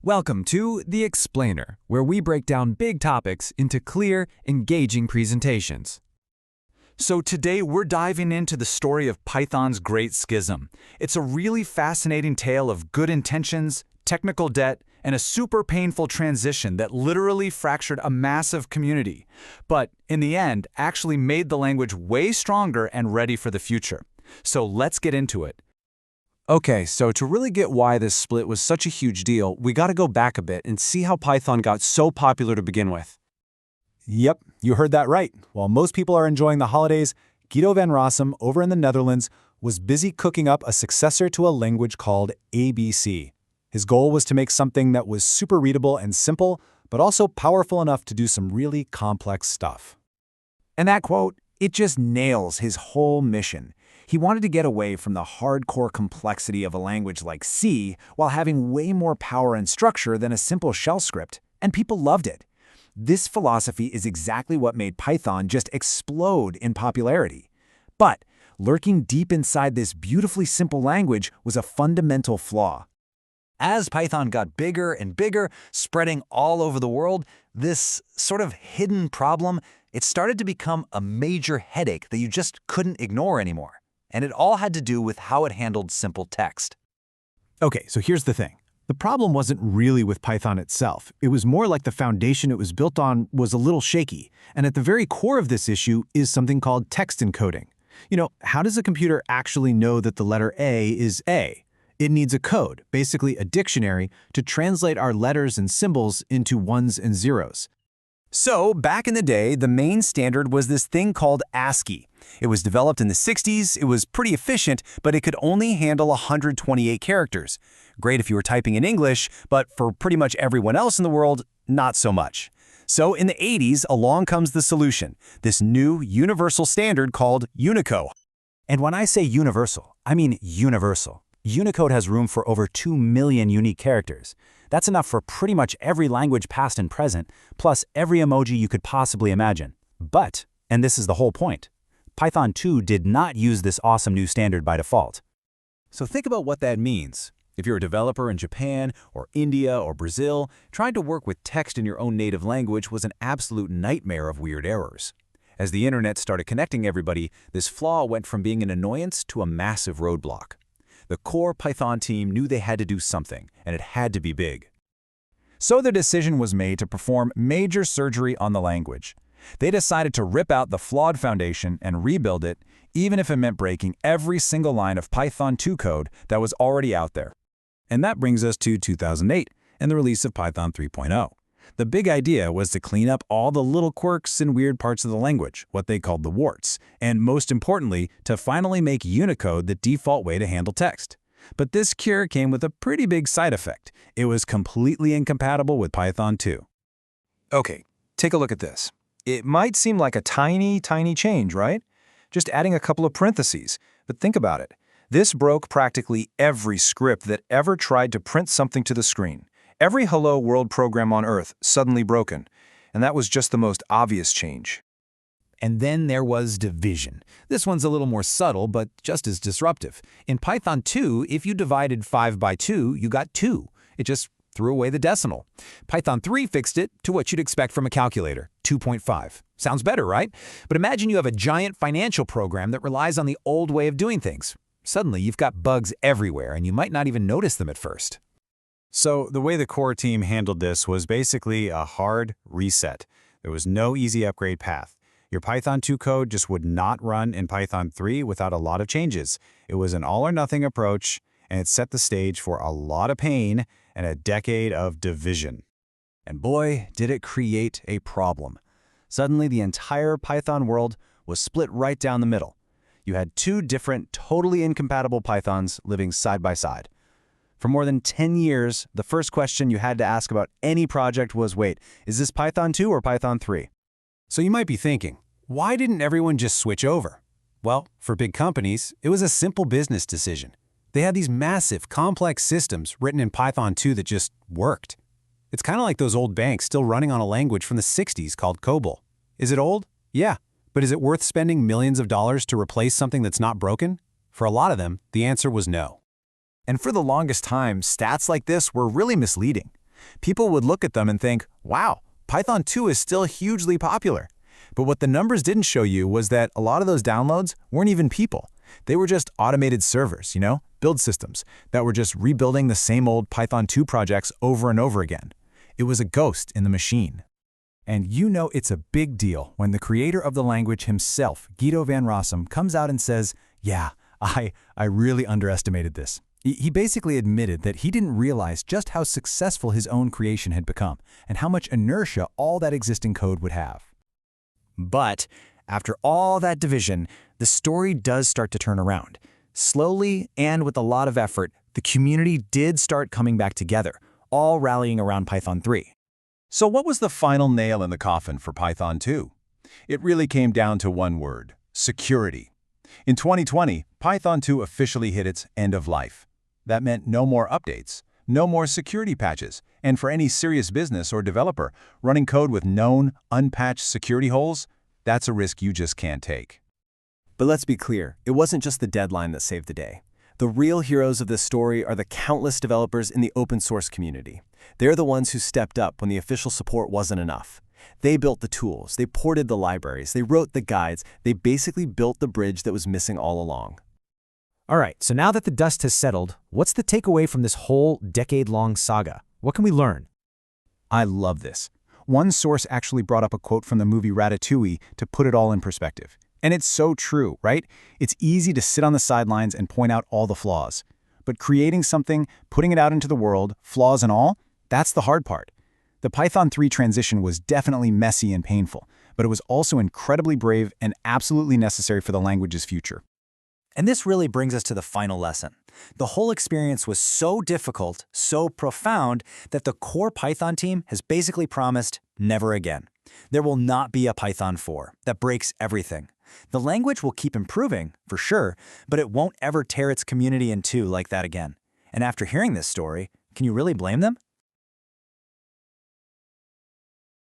Welcome to The Explainer, where we break down big topics into clear, engaging presentations. So today we're diving into the story of Python's Great Schism. It's a really fascinating tale of good intentions, technical debt, and a super painful transition that literally fractured a massive community, but in the end actually made the language way stronger and ready for the future. So let's get into it. Okay, so to really get why this split was such a huge deal, we gotta go back a bit and see how Python got so popular to begin with. Yep, you heard that right. While most people are enjoying the holidays, Guido van Rossum over in the Netherlands was busy cooking up a successor to a language called ABC. His goal was to make something that was super readable and simple, but also powerful enough to do some really complex stuff. And that quote, it just nails his whole mission. He wanted to get away from the hardcore complexity of a language like C while having way more power and structure than a simple shell script, and people loved it. This philosophy is exactly what made Python just explode in popularity. But lurking deep inside this beautifully simple language was a fundamental flaw. As Python got bigger and bigger, spreading all over the world, this sort of hidden problem, it started to become a major headache that you just couldn't ignore anymore. And it all had to do with how it handled simple text. Okay, so here's the thing. The problem wasn't really with Python itself. It was more like the foundation it was built on was a little shaky. And at the very core of this issue is something called text encoding. How does a computer actually know that the letter A is A? It needs a code, basically a dictionary, to translate our letters and symbols into ones and zeros. So, back in the day, the main standard was this thing called ASCII. It was developed in the 60s, it was pretty efficient, but it could only handle 128 characters. Great if you were typing in English, but for pretty much everyone else in the world, not so much. So in the 80s, along comes the solution, this new universal standard called Unicode. And when I say universal, I mean universal. Unicode has room for over 2 million unique characters. That's enough for pretty much every language past and present, plus every emoji you could possibly imagine. But, and this is the whole point, Python 2 did not use this awesome new standard by default. So think about what that means. If you're a developer in Japan or India or Brazil, trying to work with text in your own native language was an absolute nightmare of weird errors. As the internet started connecting everybody, this flaw went from being an annoyance to a massive roadblock. The core Python team knew they had to do something, and it had to be big. So the decision was made to perform major surgery on the language. They decided to rip out the flawed foundation and rebuild it, even if it meant breaking every single line of Python 2 code that was already out there. And that brings us to 2008 and the release of Python 3.0. The big idea was to clean up all the little quirks and weird parts of the language, what they called the warts, and most importantly, to finally make Unicode the default way to handle text. But this cure came with a pretty big side effect. It was completely incompatible with Python 2. Okay, take a look at this. It might seem like a tiny change, right? Just adding a couple of parentheses, but think about it. This broke practically every script that ever tried to print something to the screen. Every Hello World program on Earth suddenly broken, and that was just the most obvious change. And then there was division. This one's a little more subtle, but just as disruptive. In Python 2, if you divided 5 by 2, you got 2. It just threw away the decimal. Python 3 fixed it to what you'd expect from a calculator, 2.5. Sounds better, right? But imagine you have a giant financial program that relies on the old way of doing things. Suddenly, you've got bugs everywhere, and you might not even notice them at first. So the way the core team handled this was basically a hard reset. There was no easy upgrade path. Your Python 2 code just would not run in Python 3 without a lot of changes. It was an all-or-nothing approach, and it set the stage for a lot of pain and a decade of division. And boy, did it create a problem. Suddenly, the entire Python world was split right down the middle. You had two different, totally incompatible Pythons living side by side. For more than 10 years, the first question you had to ask about any project was, wait, is this Python 2 or Python 3? So you might be thinking, why didn't everyone just switch over? Well, for big companies, it was a simple business decision. They had these massive, complex systems written in Python 2 that just worked. It's kind of like those old banks still running on a language from the 60s called COBOL. Is it old? Yeah. But is it worth spending millions of dollars to replace something that's not broken? For a lot of them, the answer was no. And for the longest time, stats like this were really misleading. People would look at them and think, wow, Python 2 is still hugely popular. But what the numbers didn't show you was that a lot of those downloads weren't even people. They were just automated servers, build systems, that were just rebuilding the same old Python 2 projects over and over again. It was a ghost in the machine. And it's a big deal when the creator of the language himself, Guido van Rossum, comes out and says, yeah, I really underestimated this. He basically admitted that he didn't realize just how successful his own creation had become and how much inertia all that existing code would have. But after all that division, the story does start to turn around. Slowly and with a lot of effort, the community did start coming back together, all rallying around Python 3. So what was the final nail in the coffin for Python 2? It really came down to one word: security. In 2020, Python 2 officially hit its end of life. That meant no more updates, no more security patches, and for any serious business or developer, running code with known, unpatched security holes, that's a risk you just can't take. But let's be clear, it wasn't just the deadline that saved the day. The real heroes of this story are the countless developers in the open source community. They're the ones who stepped up when the official support wasn't enough. They built the tools, they ported the libraries, they wrote the guides, they basically built the bridge that was missing all along. All right, so now that the dust has settled, what's the takeaway from this whole decade-long saga? What can we learn? I love this. One source actually brought up a quote from the movie Ratatouille to put it all in perspective. And it's so true, right? It's easy to sit on the sidelines and point out all the flaws. But creating something, putting it out into the world, flaws and all, that's the hard part. The Python 3 transition was definitely messy and painful, but it was also incredibly brave and absolutely necessary for the language's future. And this really brings us to the final lesson. The whole experience was so difficult, so profound, that the core Python team has basically promised never again. There will not be a Python 4 that breaks everything. The language will keep improving, for sure, but it won't ever tear its community in two like that again. And after hearing this story, can you really blame them?